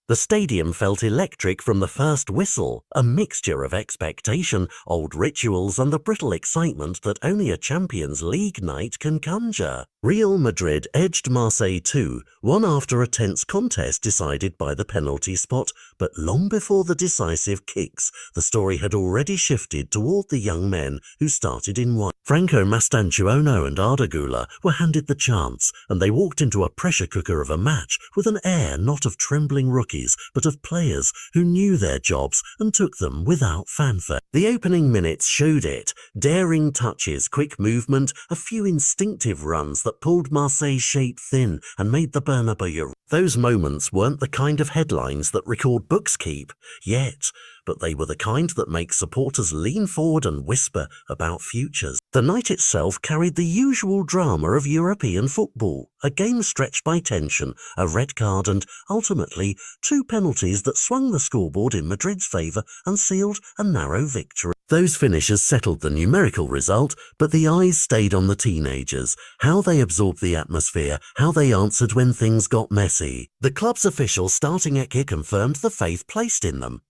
The stadium felt electric from the first whistle, a mixture of expectation, old rituals and the brittle excitement that only a Champions League night can conjure. Real Madrid edged Marseille 2-1 after a tense contest decided by the penalty spot, but long before the decisive kicks, the story had already shifted toward the young men who started in white. Franco Mastantuono and Arda Güler were handed the chance, and they walked into a pressure cooker of a match with an air not of trembling rookies, but of players who knew their jobs and took them without fanfare. The opening minutes showed it. Daring touches, quick movement, a few instinctive runs that pulled Marseille's shape thin and made the Bernabéu. Those moments weren't the kind of headlines that record books keep, yet, but they were the kind that make supporters lean forward and whisper about futures. The night itself carried the usual drama of European football, a game stretched by tension, a red card and, ultimately, 2 penalties that swung the scoreboard in Madrid's favour and sealed a narrow victory. Those finishes settled the numerical result, but the eyes stayed on the teenagers, how they absorbed the atmosphere, how they answered when things got messy. The club's official starting at kick confirmed the faith placed in them.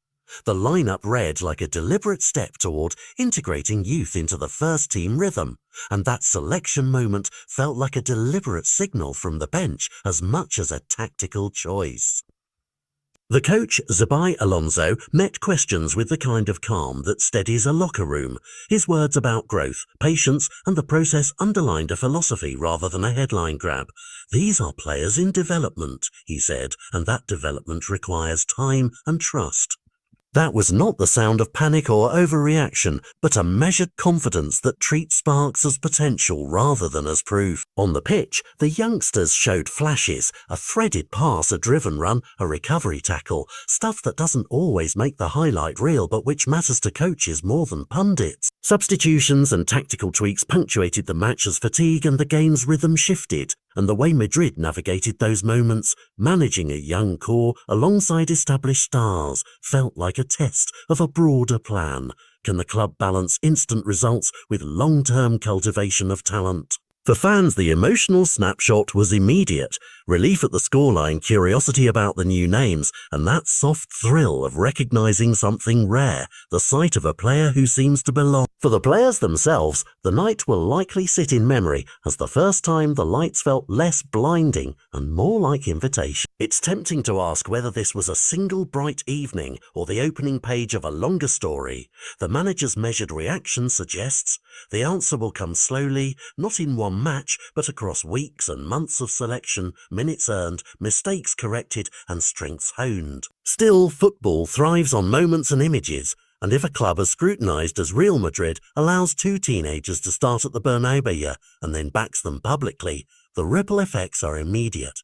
The lineup read like a deliberate step toward integrating youth into the first-team rhythm, and that selection moment felt like a deliberate signal from the bench as much as a tactical choice. The coach, Xabi Alonso, met questions with the kind of calm that steadies a locker room. His words about growth, patience, and the process underlined a philosophy rather than a headline grab. "These are players in development," he said, "and that development requires time and trust." That was not the sound of panic or overreaction, but a measured confidence that treats sparks as potential rather than as proof. On the pitch, the youngsters showed flashes, a threaded pass, a driven run, a recovery tackle, stuff that doesn't always make the highlight reel but which matters to coaches more than pundits. Substitutions and tactical tweaks punctuated the match as fatigue and the game's rhythm shifted, and the way Madrid navigated those moments, managing a young core alongside established stars, felt like a test of a broader plan. Can the club balance instant results with long-term cultivation of talent? For fans, the emotional snapshot was immediate. Relief at the scoreline, curiosity about the new names, and that soft thrill of recognizing something rare, the sight of a player who seems to belong. For the players themselves, the night will likely sit in memory as the first time the lights felt less blinding and more like invitation. It's tempting to ask whether this was a single bright evening or the opening page of a longer story. The manager's measured reaction suggests the answer will come slowly, not in one match, but across weeks and months of selection, minutes earned, mistakes corrected, and strengths honed. Still, football thrives on moments and images, and if a club as scrutinized as Real Madrid allows 2 teenagers to start at the Bernabéu and then backs them publicly, the ripple effects are immediate.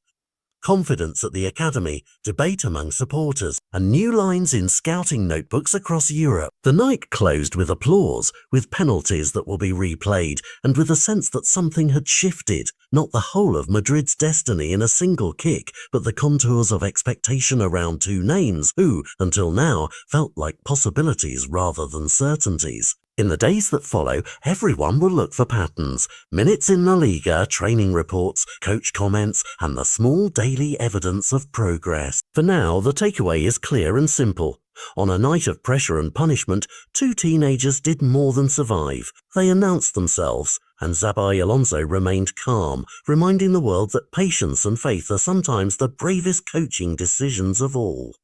Confidence at the academy, debate among supporters, and new lines in scouting notebooks across Europe. The night closed with applause, with penalties that will be replayed, and with a sense that something had shifted, not the whole of Madrid's destiny in a single kick, but the contours of expectation around 2 names who, until now, felt like possibilities rather than certainties. In the days that follow, everyone will look for patterns, minutes in La Liga, training reports, coach comments, and the small daily evidence of progress. For now, the takeaway is clear and simple. On a night of pressure and punishment, 2 teenagers did more than survive. They announced themselves, and Xabi Alonso remained calm, reminding the world that patience and faith are sometimes the bravest coaching decisions of all.